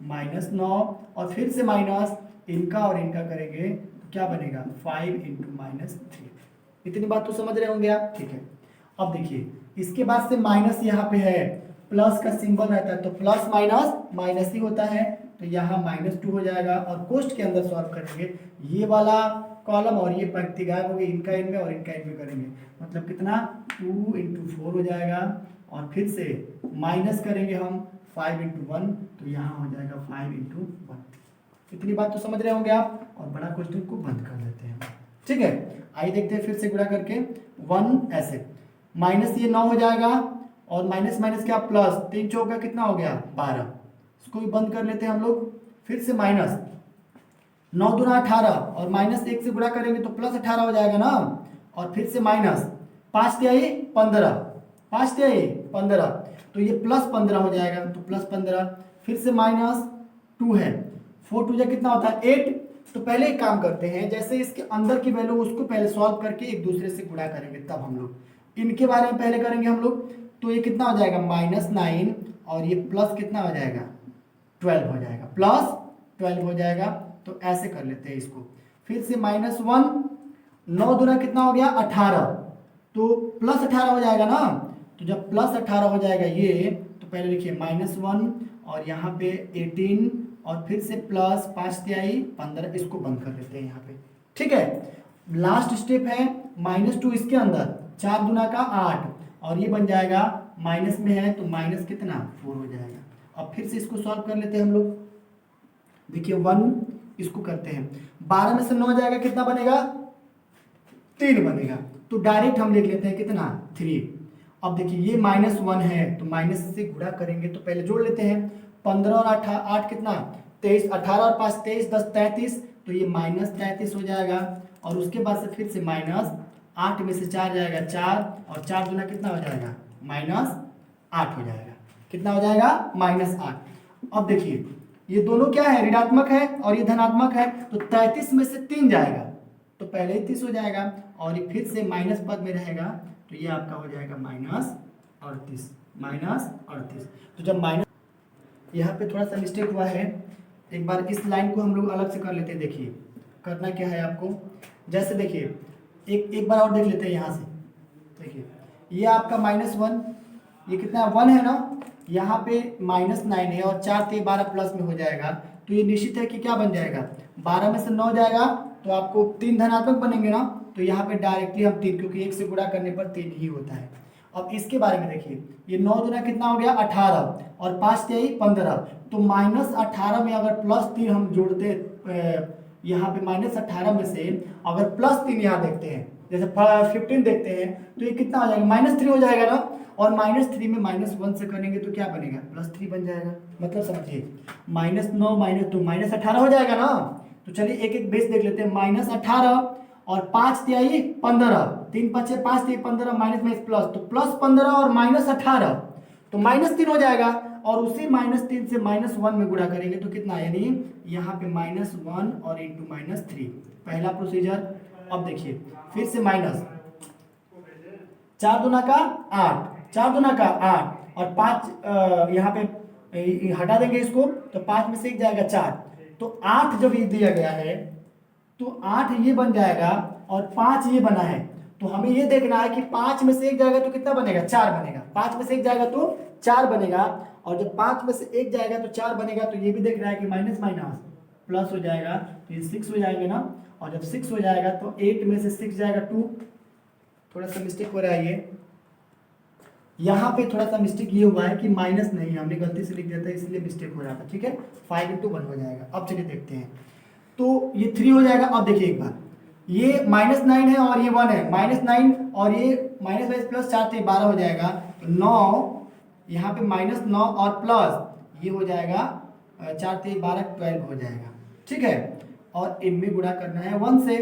-9 और फिर से माइनस, इनका और इनका करेंगे तो क्या बनेगा, 5 × -3। इतनी बात तो समझ रहे होंगे आप, ठीक है। अब देखिए इसके बाद से माइनस यहाँ पे है, प्लस का सिंबल रहता है, तो प्लस माइनस माइनस ही होता है, तो यहाँ -2 हो जाएगा, और कोष्ठ के अंदर सॉल्व करेंगे, ये वाला कॉलम और ये पंक्ति गायब होगी, इनका इनमें और इनका इनमें करेंगे, मतलब कितना 2 × 4 हो जाएगा, और फिर से माइनस करेंगे हम 5 × 1, तो यहाँ हो जाएगा 5 × 1। इतनी बात तो समझ रहे होंगे आप, और बड़ा क्वेश्चन को बंद कर देते हैं, ठीक है। आइए देखते हैं फिर से गुणा करके, 1 ऐसे माइनस ये 9 हो जाएगा, और माइनस माइनस क्या प्लस, 3 चौका कितना हो गया 12, इसको भी बंद कर लेते हैं हम लोग। फिर से माइनस 9 दूना 18, और -1 से गुणा करेंगे तो +18 हो जाएगा ना, और फिर से माइनस 5 तिहाई 15, 5 तिहाई 15, तो ये +15 हो जाएगा, तो +15, फिर से -2 है, 4 2 कितना होता है 8। तो पहले एक काम करते हैं, जैसे इसके अंदर की वैल्यू उसको पहले सॉल्व करके एक दूसरे से गुणा करेंगे, तब हम लोग इनके बारे में पहले करेंगे हम लोग। तो ये कितना हो जाएगा -9, और ये प्लस कितना हो जाएगा 12 हो जाएगा, +12 हो जाएगा, तो ऐसे कर लेते हैं इसको। फिर से -1, 9 दूना कितना हो गया 18, तो +18 हो जाएगा ना, तो जब +18 हो जाएगा ये, तो पहले लिखिए -1 और यहाँ पे 18, और फिर से प्लस 5 तिहाई 15, इसको बंद कर देते हैं यहाँ पे, ठीक है। लास्ट स्टेप है -2 इसके अंदर, 4 दूना का 8, और ये बन जाएगा माइनस में है, तो माइनस कितना 4 हो जाएगा। अब फिर से इसको सॉल्व कर लेते हैं हम लोग, देखिए 1 इसको करते हैं, 12 में से 9 जाएगा, कितना बनेगा 3 बनेगा, तो डायरेक्ट हम लिख लेते हैं कितना 3। अब देखिए ये -1 है, तो माइनस से गुणा करेंगे, तो पहले जोड़ लेते हैं, 15 और 8 कितना 23, 18 और 5 23, 10 33, तो ये -33 हो जाएगा, और उसके बाद से फिर से -8 में से 4 जाएगा 4, और 4 दूना कितना हो जाएगा -8 हो जाएगा, कितना हो जाएगा -8। अब देखिए ये दोनों क्या है, ऋणात्मक है और ये धनात्मक है, तो 33 में से 3 जाएगा, तो पहले ही 30 हो जाएगा, और ये फिर से माइनस पद में रहेगा, तो ये आपका हो जाएगा -38। तो जब माइनस, यहाँ पे थोड़ा सा मिस्टेक हुआ है, एक बार इस लाइन को हम लोग अलग से कर लेते हैं। देखिए करना क्या है आपको, जैसे देखिए एक बार और देख लेते हैं यहाँ से, देखिए ये आपका -1, ये कितना 1 है ना, यहाँ पे -9 है, और 4 से 12 प्लस में हो जाएगा, तो ये निश्चित है कि क्या बन जाएगा, 12 में से 9 जाएगा, तो आपको 3 धनात्मक बनेंगे ना, तो यहाँ पे डायरेक्टली हम 3, क्योंकि 1 से गुणा करने पर 3 ही होता है। अब इसके बारे में देखिए, ये 9 दूना कितना हो गया 18, और 5 तिहाई 15, तो -18 में अगर +3 हम जोड़ते, यहाँ पे -18 में से अगर +3 यहाँ देखते हैं, जैसे 15 देखते हैं, तो ये कितना हो जाएगा -3 हो जाएगा ना, और -3 में -1 से करेंगे तो क्या बनेगा +3 बन जाएगा। मतलब समझिए -9 -2 -18 हो जाएगा ना। तो चलिए एक एक बेस देख लेते हैं, -18 और 5 तिहाई 15, 3 5 5 तिहाई 15, माइनस में प्लस, तो +15 और -18, तो -3 हो जाएगा, और उसी -3 से -1 में गुणा करेंगे तो कितना, यानी यहाँ पे -1 और इंटू -3, पहला प्रोसीजर। अब देखिए फिर से माइनस, 4 दूना का 8, 4 दूना का 8, और 5 यहाँ पे हटा देंगे इसको, तो 5 में से 1 जाएगा 4, तो 8 जब ये दिया गया है, तो 8 ये बन जाएगा, और 5 ये बना है, तो हमें ये देखना है कि 5 में से 1 जाएगा तो कितना बनेगा, 4 बनेगा। 5 में से 1 जाएगा तो 4 बनेगा, और जब 5 में से 1 जाएगा तो 4 बनेगा, तो ये भी देखना है कि माइनस माइनस प्लस हो जाएगा, तो ये 6 हो जाएंगे ना। और जब 6 हो जाएगा तो 8 में से 6 जाएगा 2, थोड़ा सा मिस्टेक हो रहा है ये यहाँ पे, थोड़ा सा मिस्टेक ये हुआ है कि माइनस नहीं है, हमने गलती से लिख दिया था इसलिए मिस्टेक हो रहा था, ठीक है। 5 × 1 हो जाएगा। अब चलिए देखते हैं, तो ये 3 हो जाएगा। अब देखिए एक बार, ये -9 है और ये 1 है, -9 और ये -5 प्लस 4 तो 12 हो जाएगा। तो 9 यहाँ पे -9 और प्लस ये हो जाएगा 4 × 12 12 हो जाएगा, ठीक है। और इनमें गुणा करना है 1 से।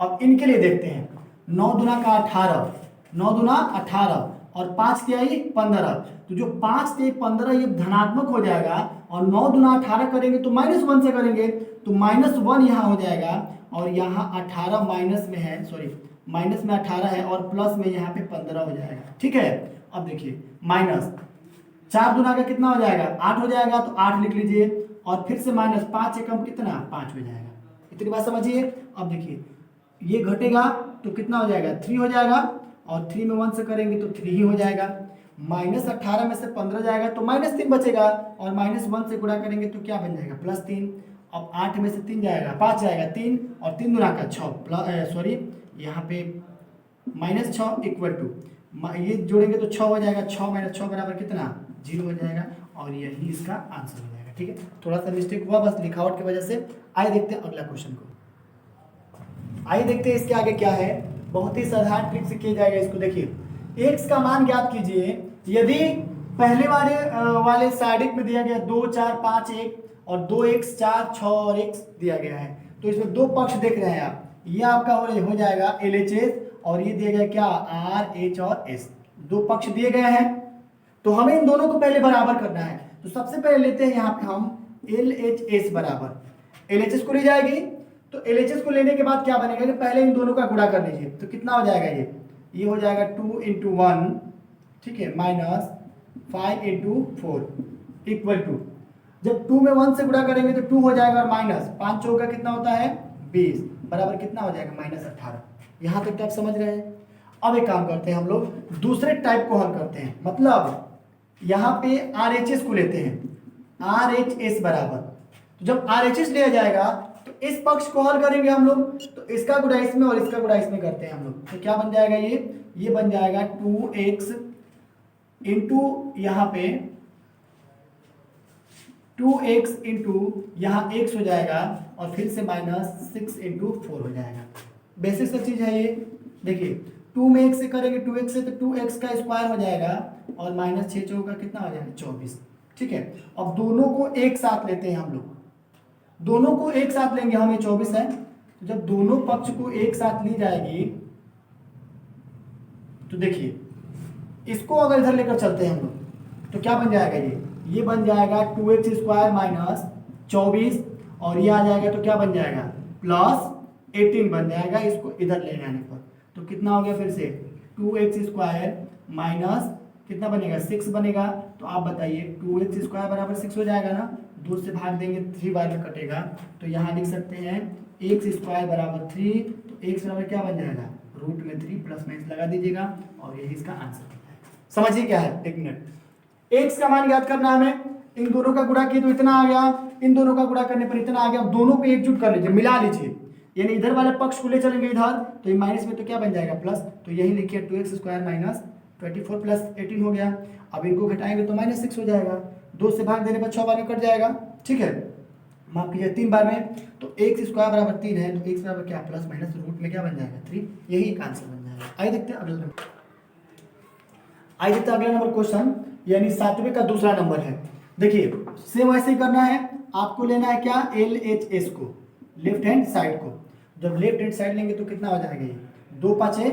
अब इनके लिए देखते हैं, 9 दूना का 18, 9 दूना 18 और 5 क्या है 15, तो जो 5 से 15 ये धनात्मक हो जाएगा, और 9 दूना 18 करेंगे तो -1 से करेंगे तो -1 यहाँ हो जाएगा, और यहाँ 18 माइनस में है, सॉरी माइनस में 18 है और प्लस में यहाँ पे 15 हो जाएगा, ठीक है। अब देखिए माइनस 4 दूना का कितना हो जाएगा 8 हो जाएगा, तो 8 लिख लीजिए, और फिर से -5 एकम कितना 5 हो जाएगा। इतनी बात समझिए। अब देखिए ये घटेगा तो कितना हो जाएगा 3 हो जाएगा, और 3 में 1 से करेंगे तो 3 ही हो जाएगा। -18 में से 15 जाएगा तो -3 बचेगा, और -1 से गुणा करेंगे तो क्या बन जाएगा +3। अब 8 में से 3 जाएगा 5 जाएगा 3, और 3 दूना का 6 सॉरी यहाँ पे -6 इक्वल टू ये जोड़ेंगे तो 6 हो जाएगा, 6 - 6 बराबर कितना 0 हो जाएगा, और यही इसका आंसर हो जाएगा, ठीक है। थोड़ा सा मिस्टेक हुआ बस लिखावट की वजह से। आइए देखते हैं अगला क्वेश्चन को। आइए देखते हैं इसके आगे क्या है। बहुत ही साधारण ट्रिक से किया जाएगा इसको। देखिए x का मान ज्ञात कीजिए। यदि पहले वाले साइडिक में दिया गया 2 4 5 1 और 2x 4 6 और x दिया गया है, तो इसमें दो पक्ष देख रहे हैं आप, ये आपका हो जाएगा LHS, और ये दिया गया क्या RH और S, दो पक्ष दिए गए हैं। तो हमें इन दोनों को पहले बराबर करना है। तो सबसे पहले लेते हैं यहाँ पे हम LHS बराबर, LHS को ले जाएगी, तो LHS को लेने के बाद क्या बनेगा कि पहले इन दोनों का गुणा कर लीजिए, तो कितना हो जाएगा ये हो जाएगा 2 × 1, ठीक है, -5 × 4 इक्वल टू, जब 2 में 1 से गुणा करेंगे तो 2 हो जाएगा, और -5 चौका कितना होता है 20 बराबर कितना हो जाएगा -18। यहाँ तक तो आप समझ रहे हैं। अब एक काम करते हैं, हम लोग दूसरे टाइप को हल करते हैं, मतलब यहाँ पे RHS को लेते हैं, RHS बराबर, तो जब RHS लिया जाएगा तो इस पक्ष को हल करेंगे हम लोग, तो इसका गुणा इसमें और इसका गुणा इसमें करते हैं हम लोग, तो क्या बन जाएगा ये बन जाएगा 2x इंटू यहाँ पे 2x इंटू यहाँ x हो जाएगा, और फिर से -6 × 4 हो जाएगा। बेसिक सा चीज है ये। देखिए 2 में 1 से करेंगे 2x से, तो 2x का स्क्वायर हो जाएगा, और -6 चौका कितना हो जाएगा 24, ठीक है। अब दोनों को एक साथ लेते हैं हम लोग, दोनों को एक साथ लेंगे हम, ये 24 है, तो जब दोनों पक्ष को एक साथ ली जाएगी तो देखिए इसको अगर इधर लेकर चलते हैं हम लोग तो क्या बन जाएगा ये बन जाएगा 2x स्क्वायर -24, और ये आ जाएगा तो क्या बन जाएगा +18 बन जाएगा, इसको इधर ले जाने पर। तो कितना हो गया फिर से 2x स्क्वायर माइनस कितना बनेगा 6 बनेगा। तो आप बताइए 2x स्क्वायर बराबर 6 हो जाएगा ना, 2 से भाग देंगे 3 बार में कटेगा, तो यहाँ लिख सकते हैं x स्क्वायर बराबर 3, तो x बराबर क्या बन जाएगा √3 प्लस माइनस लगा दीजिएगा, और यही इसका आंसर होता है। समझिए क्या है, एक मिनट। x का मान याद करना हमें, इन दोनों का गुणा किए तो इतना आ गया, इन दोनों का गुणा करने पर इतना आ गया। अब दोनों को एकजुट कर लीजिए, मिला लीजिए, यानी इधर वाले पक्ष को ले चलेंगे इधर, तो ये माइनस में तो क्या बन जाएगा प्लस, तो यही लिखिए 2x स्क्वायर -24 प्लस 18 हो गया। अब इनको घटाएंगे तो -6 हो जाएगा, 2 से भाग देने पर 6 बार में कट जाएगा, ठीक है, माफ कीजिए 3 बार में, तो x स्क्वायर बराबर 3 है, तो x बराबर क्या प्लस माइनस रूट में क्या बन जाएगा 3, यही एक आंसर बन जाएगा। आइए देखते हैं अगला नंबर। आइए देखते हैं अगला नंबर क्वेश्चन, यानी 7वें का दूसरा नंबर है। देखिए सेम वैसे ही करना है, आपको लेना है क्या LHS को, लेफ्ट हैंड साइड को। जब लेफ्ट हैंड साइड लेंगे तो कितना हो जाएगा ये 2 5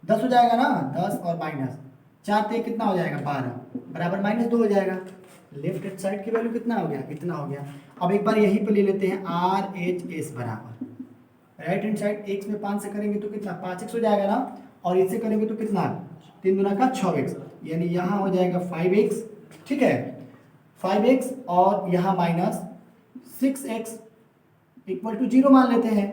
10 हो जाएगा ना, 10 और माइनस 4 ते कितना हो जाएगा 12 बराबर -2 हो जाएगा। लेफ्ट हैंड साइड की वैल्यू कितना हो गया, इतना हो गया। अब एक बार यहीं पे ले लेते हैं RHS बराबर, राइट हैंड साइड x में 5 से करेंगे तो कितना 5x हो जाएगा ना, और इससे करेंगे तो कितना 3 दूना का 6x, यानी यहाँ हो जाएगा 5x, ठीक है 5x, और यहाँ -6x इक्वल टू 0 मान लेते हैं,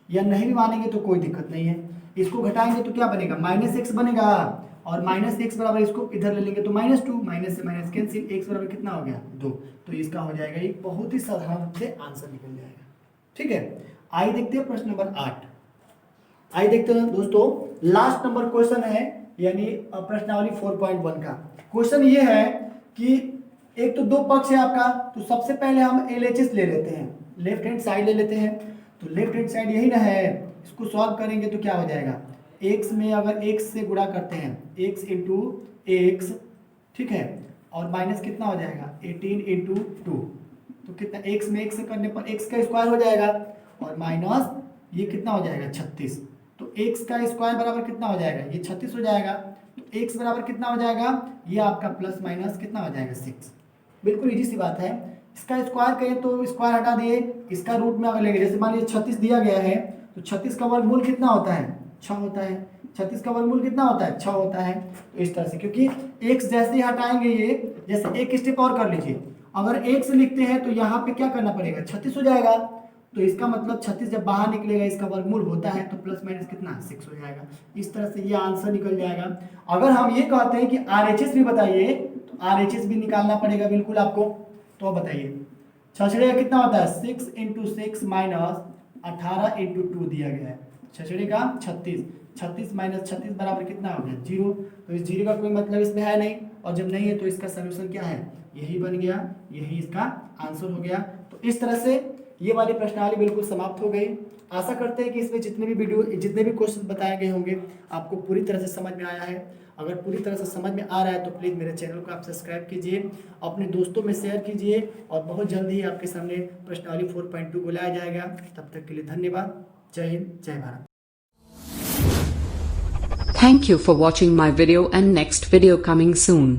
या नहीं भी मानेंगे तो कोई दिक्कत नहीं है। इसको घटाएंगे तो क्या बनेगा, माइनस एक्स बनेगा, और माइनस एक्स बराबर इसको इधर ले लेंगे तो माइनस टू, माइनस से माइनस कैंसिल, एक्स बराबर कितना हो गया 2। तो इसका हो जाएगा एक बहुत ही साधारण रूप से आंसर निकल जाएगा। ठीक है, आइए देखते हैं प्रश्न नंबर 8। आइए देखते हैं दोस्तों, लास्ट नंबर क्वेश्चन है, यानी प्रश्नावली 4.1 का क्वेश्चन ये है कि एक तो दो पक्ष है आपका, तो सबसे पहले हम LHS ले लेते हैं, लेफ्ट हैंड साइड ले लेते हैं। तो लेफ्ट हैंड साइड यही ना है, इसको सॉल्व करेंगे तो क्या हो जाएगा, x में अगर x से गुणा करते हैं, x इंटू एक्स, ठीक है, और माइनस कितना हो जाएगा 18 इंटू 2, तो कितना x में x से करने पर x का स्क्वायर हो जाएगा, और माइनस ये कितना हो जाएगा 36, तो x का स्क्वायर बराबर कितना हो जाएगा, ये 36 हो जाएगा। तो x बराबर कितना हो जाएगा, ये आपका प्लस माइनस कितना हो जाएगा 6। बिल्कुल इजी सी बात है। इसका स्क्वायर करें तो स्क्वायर हटा दिए, इसका रूट में अगर लेंगे, जैसे मान लीजिए 36 दिया गया है, तो 36 का वर्गमूल कितना होता है 6 होता है, 36 का वर्गमूल कितना होता है 6 होता है। तो इस तरह से, क्योंकि x जैसे ही हटाएंगे, ये जैसे एक स्टेप और कर लीजिए, अगर x लिखते हैं तो यहाँ पे क्या करना पड़ेगा 36 हो जाएगा, तो इसका मतलब 36 जब बाहर निकलेगा इसका वर्गमूल होता है, तो प्लस माइनस कितना 6 हो जाएगा। इस तरह से ये आंसर निकल जाएगा। अगर हम ये कहते हैं कि RHS भी बताइए, तो RHS भी निकालना पड़ेगा बिल्कुल आपको। तो बताइए छछड़े का कितना होता है 6 इंटू 6 माइनस 18 इंटू 2 दिया गया है, छछड़े का 36, 36 माइनस 36 बराबर कितना हो गया 0। तो इस 0 का कोई मतलब इसमें है नहीं, और जब नहीं है तो इसका सोल्यूशन क्या है, यही बन गया, यही इसका आंसर हो गया। तो इस तरह से ये वाली प्रश्नावली बिल्कुल समाप्त हो गई। आशा करते हैं कि इसमें जितने भी क्वेश्चन बताए गए होंगे आपको पूरी तरह से समझ में आया है। अगर पूरी तरह से समझ में आ रहा है तो प्लीज़ मेरे चैनल को आप सब्सक्राइब कीजिए, अपने दोस्तों में शेयर कीजिए, और बहुत जल्द ही आपके सामने प्रश्नावली 4.2 को लाया जाएगा। तब तक के लिए धन्यवाद। जय हिंद, जय Bharat. Thank you for watching my video, and next video coming soon.